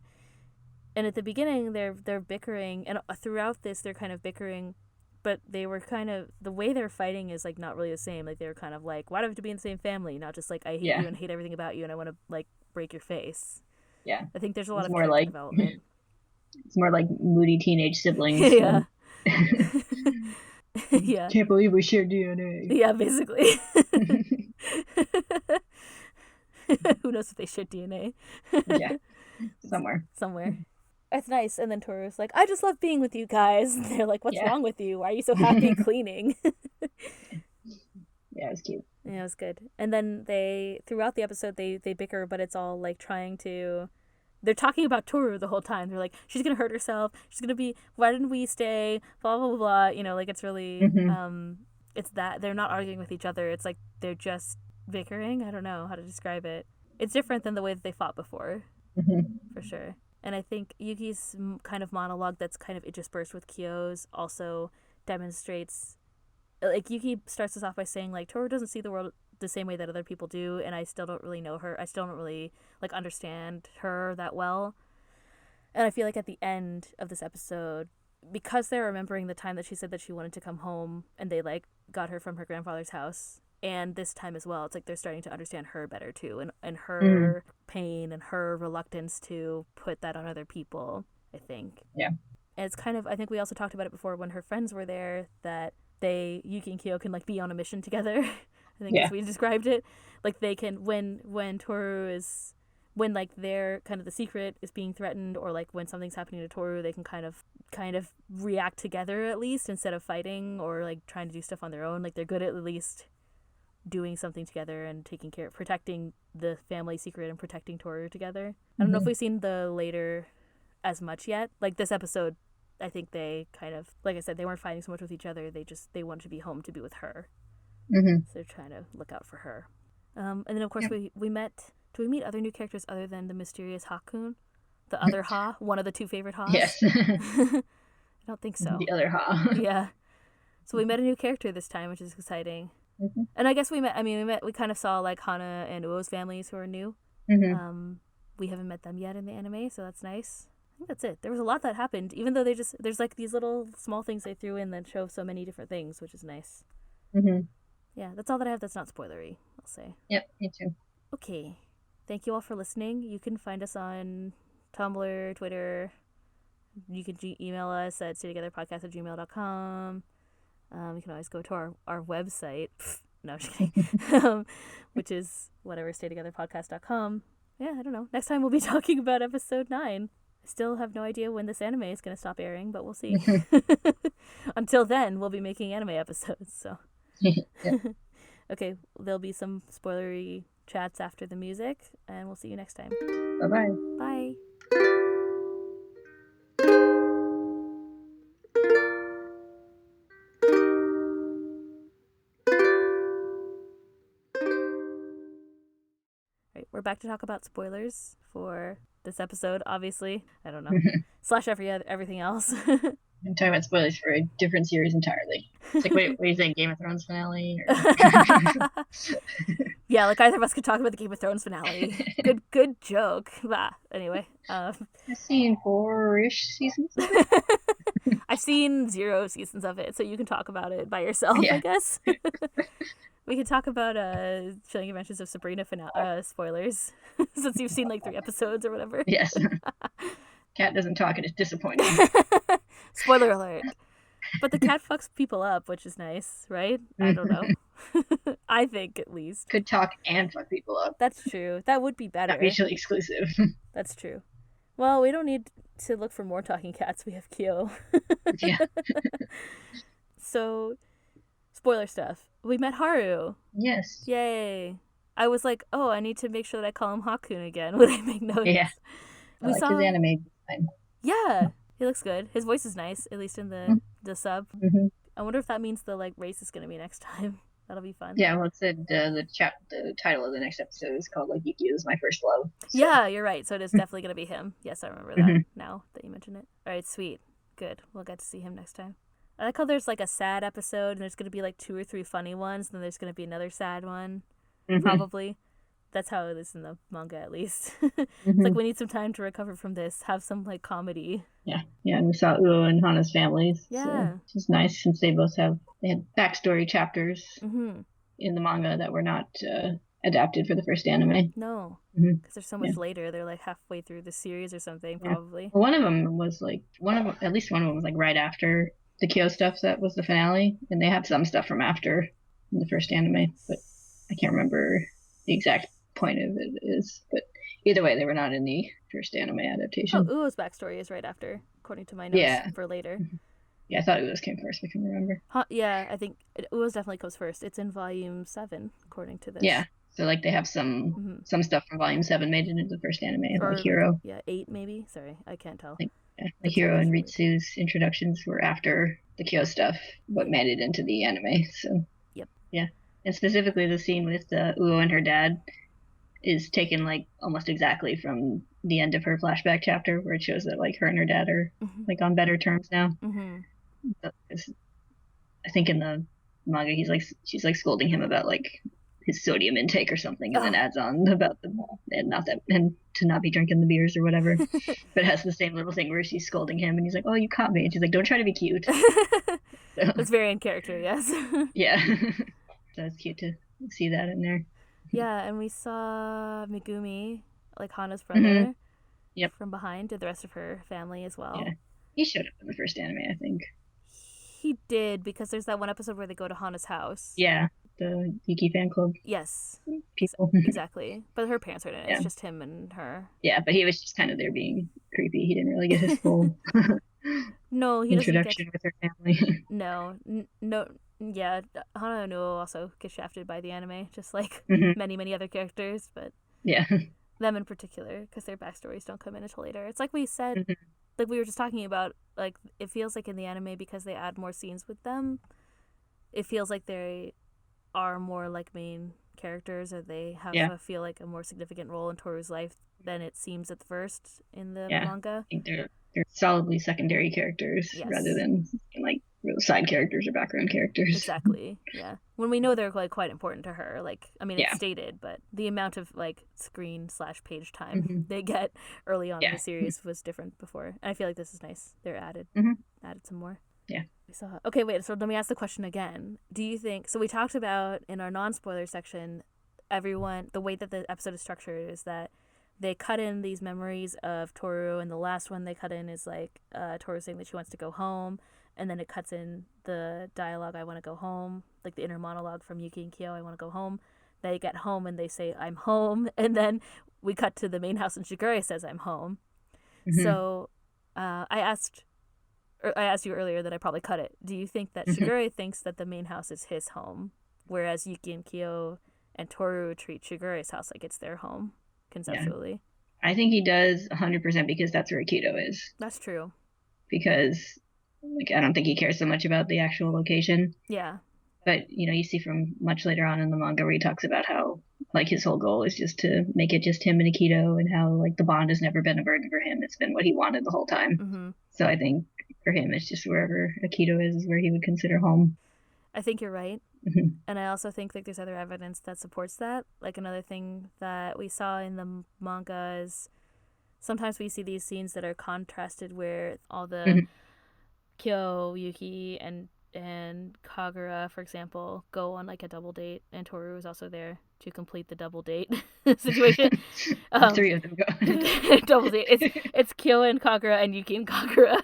And at the beginning they're bickering, and throughout this they're kind of bickering, but they were kind of, the way they're fighting is like not really the same. Like they're kind of like, why do we have to be in the same family? Not just like I hate you and hate everything about you and I want to like break your face. Yeah. I think there's a lot of character development. It's more like moody teenage siblings. Yeah. Yeah. Can't believe we share DNA. Yeah, basically. Who knows if they share DNA? Yeah. Somewhere. That's nice. And then Toru's like, I just love being with you guys. And they're like, what's wrong with you? Why are you so happy cleaning? Yeah, it was cute. Yeah, it was good. And then throughout the episode, they bicker, but it's all like they're talking about Tohru the whole time. They're like, she's going to hurt herself. She's going to be, why didn't we stay? Blah, blah, blah, blah. You know, like it's really, it's that they're not arguing with each other. It's like they're just bickering. I don't know how to describe it. It's different than the way that they fought before, for sure. And I think Yuki's kind of monologue that's kind of interspersed with Kyo's also demonstrates, like Yuki starts us off by saying like, Tohru doesn't see the world the same way that other people do, and I still don't really know her. I still don't really like understand her that well. And I feel like at the end of this episode, because they're remembering the time that she said that she wanted to come home and they like got her from her grandfather's house, and this time as well, it's like they're starting to understand her better too, and her pain and her reluctance to put that on other people, I think. Yeah. And it's kind of, I think we also talked about it before when her friends were there, that Yuki and Kyo can like be on a mission together. I think as we described it, like they can, when Tohru is, when like their kind of the secret is being threatened, or like when something's happening to Tohru, they can kind of react together at least, instead of fighting or like trying to do stuff on their own. Like they're good at least doing something together and taking care of protecting the family secret and protecting Tohru together. I don't know if we've seen the later as much yet. Like this episode, I think they kind of, like I said, they weren't fighting so much with each other. They wanted to be home to be with her. So they're trying to look out for her. And then of course we met. Do we meet other new characters other than the mysterious Ha-kun? The other Ha? One of the two favorite Ha's? Yes. I don't think so. The other Ha. Yeah. So we met a new character this time, which is exciting. And I guess we kind of saw like Hana and Uo's families who are new. We haven't met them yet in the anime, so that's nice. I think that's it. There was a lot that happened, even though there's like these little small things they threw in that show so many different things, which is nice. Yeah, that's all that I have that's not spoilery, I'll say. Yep, me too. Okay. Thank you all for listening. You can find us on Tumblr, Twitter. You can email us at staytogetherpodcast@gmail.com. You can always go to our website. No, I'm just kidding. Which is whatever, staytogetherpodcast.com. Yeah, I don't know. Next time we'll be talking about episode 9. I still have no idea when this anime is going to stop airing, but we'll see. Until then, we'll be making anime episodes, so. Okay, there'll be some spoilery chats after the music, and we'll see you next time. Bye-bye. Bye. Right, we're back to talk about spoilers for this episode, obviously. I don't know. Slash everything else. I'm talking about spoilers for a different series entirely. It's like, wait, what do you think? Game of Thrones finale? Or... Yeah, like either of us could talk about the Game of Thrones finale. Good joke. Bah. Anyway. I've seen 4-ish seasons of it. I've seen 0 seasons of it, so you can talk about it by yourself, I guess. We could talk about Chilling Adventures of Sabrina spoilers, since you've seen like 3 episodes or whatever. Yes. Cat doesn't talk and it's disappointing. Spoiler alert. But the cat fucks people up, which is nice, right? I don't know. I think, at least. Could talk and fuck people up. That's true. That would be better. Not mutually exclusive. That's true. Well, we don't need to look for more talking cats. We have Kyo. Yeah. So, spoiler stuff. We met Haru. Yes. Yay. I was like, oh, I need to make sure that I call him Hakun again when I make notes. Yeah. I like his anime design. Yeah. He looks good. His voice is nice, at least in the sub. Mm-hmm. I wonder if that means the race is going to be next time. That'll be fun. Yeah, well, it said the title of the next episode is called Yuki is my first love. So. Yeah, you're right. So it is definitely going to be him. Yes, I remember that now that you mention it. All right, sweet. Good. We'll get to see him next time. I like how there's a sad episode and there's going to be 2 or 3 funny ones, and then there's going to be another sad one, probably. That's how it is in the manga, at least. It's we need some time to recover from this. Have some comedy. Yeah, and we saw Uo and Hana's families. Yeah, so, which is nice since they had backstory chapters in the manga that were not adapted for the first anime. No, because they're so much later. They're halfway through the series or something, probably. Well, one of them was at least one of them was right after the Kyo stuff that was the finale, and they have some stuff from after the first anime, but I can't remember the exact point of it is, but either way, they were not in the first anime adaptation. Oh, Uo's backstory is right after, according to my notes for later. Yeah, I thought Uo's came first. I can remember. Yeah, I think Uo's definitely comes first. It's in volume 7, according to this. Yeah, so they have some stuff from volume 7 made it into the first anime, or Hiro. 8 maybe. Sorry, I can't tell. Hiro and Ritsu's introductions were after the Kyo stuff, but made it into the anime. So yeah, and specifically the scene with Uo and her dad is taken almost exactly from the end of her flashback chapter, where it shows that her and her dad are on better terms now. I think in the manga she's scolding him about his sodium intake or something, and then adds on about and to not be drinking the beers or whatever. But it has the same little thing where she's scolding him and he's like, oh, you caught me, and she's like, don't try to be cute. It's very in character. Yes. Yeah. So it's cute to see that in there. Yeah, and we saw Megumi, Hana's brother, from behind, did the rest of her family as well. Yeah, he showed up in the first anime, I think. He did, because there's that one episode where they go to Hana's house. Yeah, the Yuki fan club. Yes. People. Exactly. But her parents are in it. Yeah. It's just him and her. Yeah, but he was just kind of there being creepy. He didn't really get his full no, he introduction with her family. No. Yeah, Hana and Uo also get shafted by the anime, just like many, many other characters, but yeah, them in particular, because their backstories don't come in until later. It's like we said, like we were just talking about, it feels like in the anime, because they add more scenes with them, it feels like they are more main characters, or they have feel like a more significant role in Tohru's life than it seems at first in the manga. I think they're solidly secondary characters rather than real side characters or background characters. Exactly. Yeah. When we know they're quite important to her, it's stated, but the amount of screen/page time they get early on in the series was different before. And I feel like this is nice. They're added some more. Yeah. Okay, wait, so let me ask the question again. Do you think, so we talked about in our non-spoiler section, the way that the episode is structured is that they cut in these memories of Tohru, and the last one they cut in is Tohru saying that she wants to go home, and then it cuts in the dialogue, I want to go home, the inner monologue from Yuki and Kyo, I want to go home. They get home and they say, I'm home, and then we cut to the main house and Shigure says, I'm home. So I asked you earlier that I probably cut it. Do you think that Shigure thinks that the main house is his home, whereas Yuki and Kyo and Tohru treat Shigure's house like it's their home, conceptually? Yeah. I think he does 100% because that's where Aikido is. That's true. Because like I don't think he cares so much about the actual location. Yeah. But you see from much later on in the manga where he talks about how like his whole goal is just to make it just him and Aikido, and how like the bond has never been a burden for him. It's been what he wanted the whole time. So I think for him it's just wherever Aikido is where he would consider home. I think you're right. And I also think like there's other evidence that supports that. Like another thing that we saw in the manga is sometimes we see these scenes that are contrasted where all the Kyo, Yuki, and Kagura, for example, go on like a double date, and Tohru is also there to complete the double date situation. 3 of them go. Double date. It's Kyo and Kagura and Yuki and Kagura.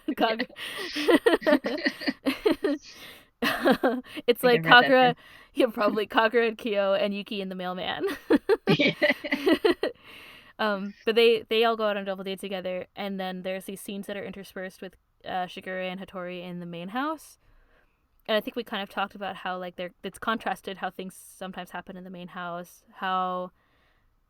It's like Kagura, probably Kagura and Kyo and Yuki and the mailman. But they all go out on a double date together, and then there's these scenes that are interspersed with Shigure and Hattori in the main house. And I think we kind of talked about how like it's contrasted how things sometimes happen in the main house, how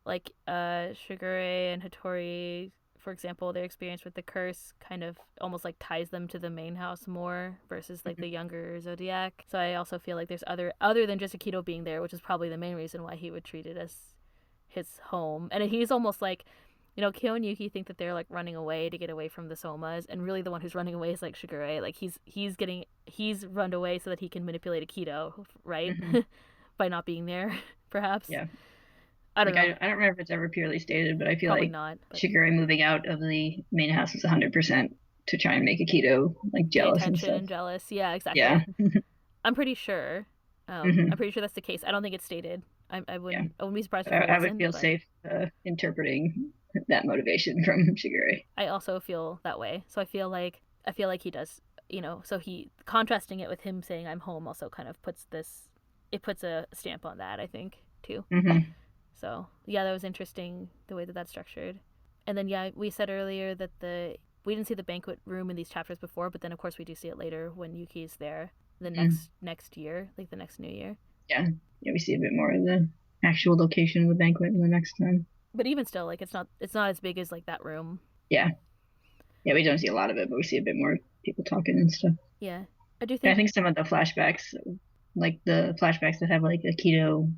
like Shigure and Hattori, for example, their experience with the curse kind of almost like ties them to the main house more versus like the younger Zodiac. So I also feel like there's other than just Aikido being there, which is probably the main reason why he would treat it as his home. And he's almost like, Kyo and Yuki think that they're like running away to get away from the Somas, and really the one who's running away is like Shigure. Like he's run away so that he can manipulate Aikido, right? By not being there, perhaps. Yeah. I don't know. I don't remember if it's ever purely stated, but I feel probably like not, Shigure moving out of the main house was 100% to try and make Aikido like jealous and stuff. And jealous. Yeah, exactly. Yeah. I'm pretty sure. I'm pretty sure that's the case. I don't think it's stated. I wouldn't be surprised if it wasn't. I would feel safe interpreting that motivation from Shigure. I also feel that way. So I feel like he does, so he contrasting it with him saying I'm home also kind of puts a stamp on that, I think, too. So, yeah, that was interesting the way that that's structured. And then, yeah, we said earlier that we didn't see the banquet room in these chapters before, but then, of course, we do see it later when Yuki's there the next year, like the next new year. Yeah, we see a bit more of the actual location of the banquet in the next time. But even still, like, it's not as big as, like, that room. Yeah. Yeah, we don't see a lot of it, but we see a bit more people talking and stuff. Yeah. I think some of the flashbacks, like the flashbacks that have, like, Aikido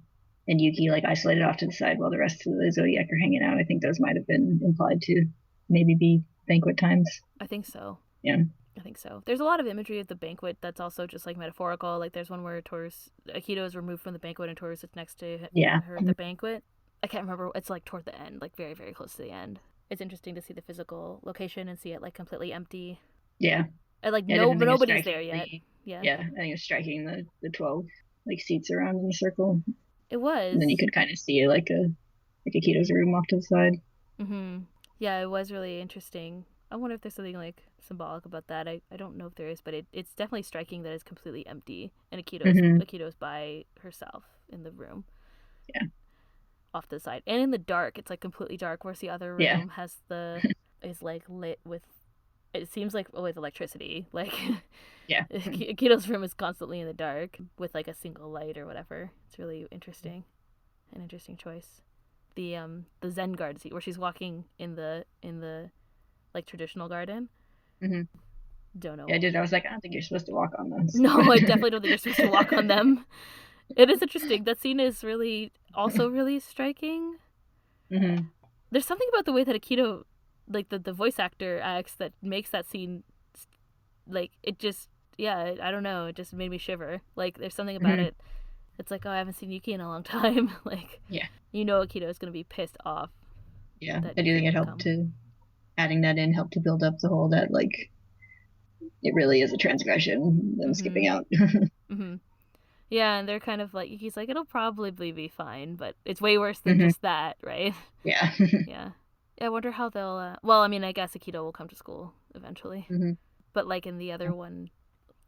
and Yuki like isolated off to the side while the rest of the Zodiac are hanging out, I think those might have been implied to maybe be banquet times. I think so. Yeah. I think so. There's a lot of imagery of the banquet that's also just like metaphorical. Like there's one where Aikido is removed from the banquet and Tohru sits next to her at the banquet. I can't remember. It's like toward the end, like very, very close to the end. It's interesting to see the physical location and see it like completely empty. Yeah. And like nobody's there yet. Yeah, I think it's striking the 12 like seats around in a circle. It was. And then you could kind of see like Aikido's room off to the side. Yeah, it was really interesting. I wonder if there's something like symbolic about that. I don't know if there is, but it's definitely striking that it's completely empty and Aikido's by herself in the room. Yeah. Off to the side. And in the dark, it's like completely dark, whereas the other room has is like lit with, it seems like with electricity. Like Aikido's room is constantly in the dark with like a single light or whatever. It's really interesting. An interesting choice. The Zen garden seat where she's walking in the like traditional garden. Don't know. Yeah, I was like, I don't think you're supposed to walk on those. No, I definitely don't think you're supposed to walk on them. It is interesting. That scene is really striking. There's something about the way that Aikido, like the voice actor acts, that makes that scene, like it just, I don't know, it just made me shiver. Like there's something about it. It's like, oh, I haven't seen Yuki in a long time. Like, Aikido is going to be pissed off. Yeah, I do think it helped adding that in helped to build up the whole that like it really is a transgression, them skipping out. Yeah, and they're kind of like, he's like, it'll probably be fine, but it's way worse than just that, right? Yeah. Yeah. I wonder how they'll, well, I mean, I guess Aikido will come to school eventually. But like in the other one,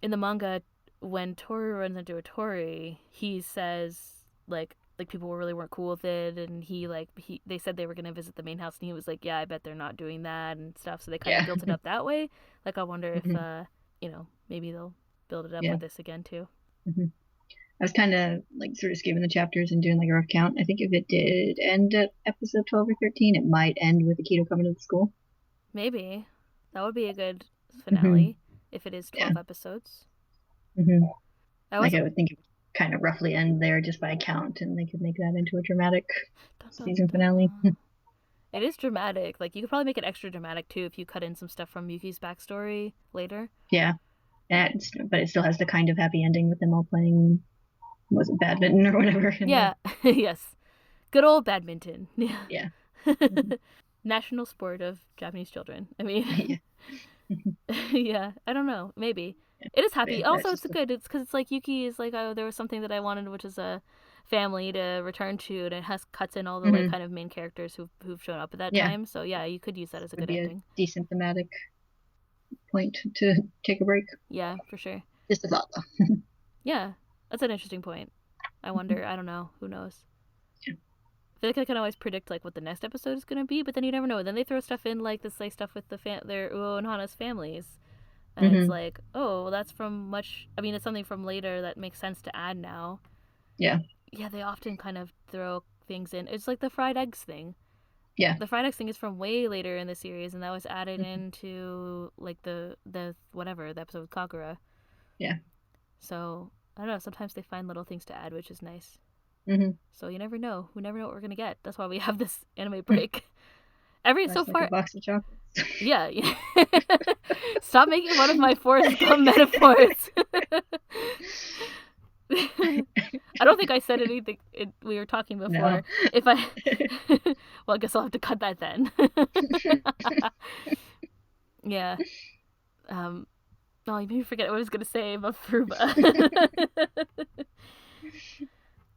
in the manga, when Tohru runs into Hattori, he says, like, like people really weren't cool with it, and they said they were going to visit the main house, and he was like, yeah, I bet they're not doing that and stuff. So they kind of built it up that way. Like, I wonder if maybe they'll build it up with this again too. I was kind of like sort of skipping the chapters and doing like a rough count. I think if it did end at episode 12 or 13, it might end with Akito coming to the school. Maybe that would be a good finale if it is 12 episodes. I would think it would kind of roughly end there just by count, and they could make that into a dramatic season finale. It is dramatic. Like, you could probably make it extra dramatic too if you cut in some stuff from Yuki's backstory later. Yeah, but it still has the kind of happy ending with them all playing, was it badminton or whatever? Yeah. Yes. Good old badminton. Yeah. National sport of Japanese children. I mean, yeah. I don't know. Maybe. It is happy. Also, it's good. It's because it's like Yuki is like, oh, there was something that I wanted, which is a family to return to, and it cuts in all the like kind of main characters who've shown up at that time. So yeah, you could use that as a good ending. A decent thematic point to take a break. Yeah, for sure. Just a thought, though. Yeah, that's an interesting point. I wonder. I don't know. Who knows? Yeah. I feel like I can always predict like what the next episode is going to be, but then you never know. Then they throw stuff in like this like stuff with their Uo and Hana's families. And it's like, oh, well, that's from it's something from later that makes sense to add now. Yeah. Yeah, they often kind of throw things in. It's like the fried eggs thing. Yeah. The fried eggs thing is from way later in the series, and that was added into, like, the episode with Kagura. Yeah. So, I don't know, sometimes they find little things to add, which is nice. So you never know. We never know what we're going to get. That's why we have this anime break. So far, a box of chocolates. Yeah. Stop making one of my Forrest Gump metaphors. I don't think I said anything we were talking before. No. If I well, I guess I'll have to cut that then. Yeah. Oh, you made me forget what I was gonna say about Furuba.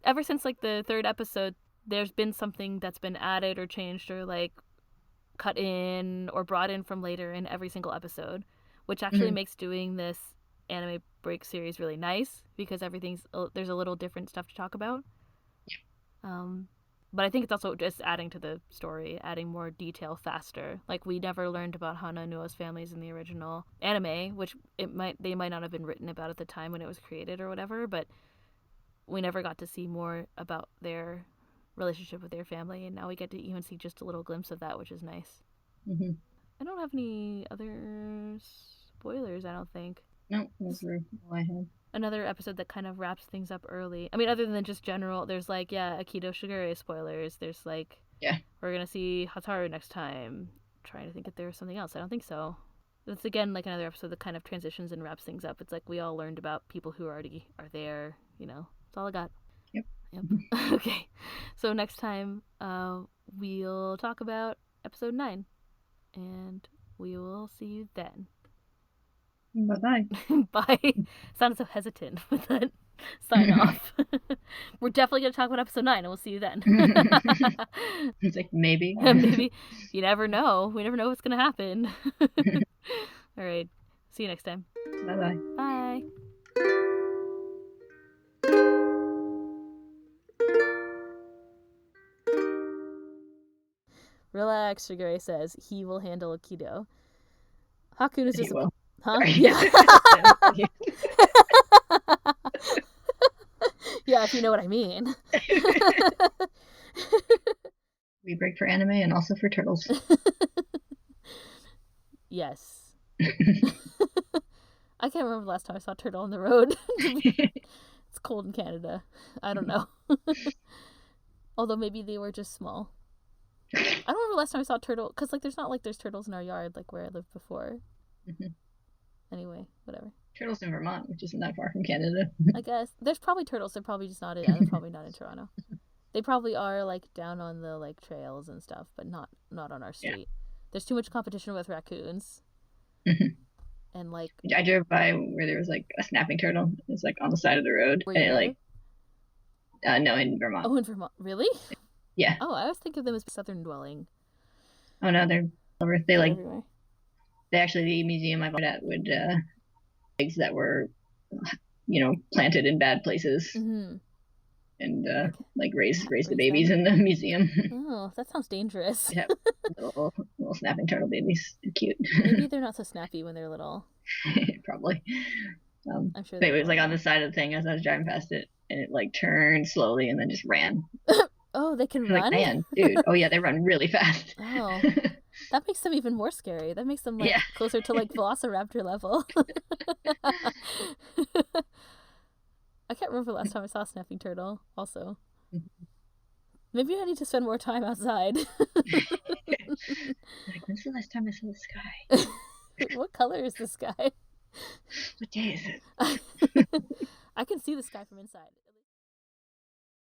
Ever since like the third episode, there's been something that's been added or changed or like cut in or brought in from later in every single episode, which actually makes doing this anime break series really nice because there's a little different stuff to talk about. But I think it's also just adding to the story, adding more detail faster. Like, we never learned about Hana and Nuo's families in the original anime, which they might not have been written about at the time when it was created or whatever, but we never got to see more about their relationship with their family, and now we get to even see just a little glimpse of that, which is nice. I don't have any other spoilers, I don't think. No, those were all I had. Another episode that kind of wraps things up early. I mean, other than just general, there's like, Akito Shigure spoilers. There's like, we're gonna see Hataru next time. I'm trying to think if there was something else. I don't think so. It's again like another episode that kind of transitions and wraps things up. It's like we all learned about people who already are there, That's all I got. Yep. Okay. So next time, we'll talk about episode 9. And we will see you then. Bye-bye. Bye. Sounded so hesitant with that sign off. We're definitely going to talk about episode 9, and we'll see you then. It's like, maybe. Maybe. You never know. We never know what's going to happen. All right. See you next time. Bye-bye. Bye. Relax, Shigure says. He will handle Akito. Hakun is just... He will. Huh? Yeah. Yeah, if you know what I mean. We break for anime and also for turtles. Yes. I can't remember the last time I saw a turtle on the road. It's cold in Canada. I don't know. Although maybe they were just small. I don't remember the last time I saw a turtle, because like there's turtles in our yard like where I lived before. Anyway, whatever. Turtles in Vermont, which isn't that far from Canada. I guess there's probably turtles. They're probably just not they're probably not in Toronto. They probably are like down on the like trails and stuff, but not on our street. Yeah. There's too much competition with raccoons. And like I drove by where there was like a snapping turtle. It was like on the side of the road. And it, like no, in Vermont. Oh, in Vermont, really? Yeah. Oh, I always think of them as southern dwelling. Oh no, they're over. They like everywhere. They actually, the museum I bought at would eggs that were planted in bad places. And and raise the babies in the museum. Oh, that sounds dangerous. Yeah, little snapping turtle babies. They're cute. Maybe they're not so snappy when they're little. Probably. I'm sure. It was on the side of the thing as I was driving past it, and it turned slowly and then just ran. Oh, they can run? Man, dude. Oh yeah, they run really fast. Oh. That makes them even more scary. That makes them closer to Velociraptor level. I can't remember the last time I saw a snapping turtle. Also, maybe I need to spend more time outside. When's the last time I saw the sky? What color is the sky? What day is it? I can see the sky from inside.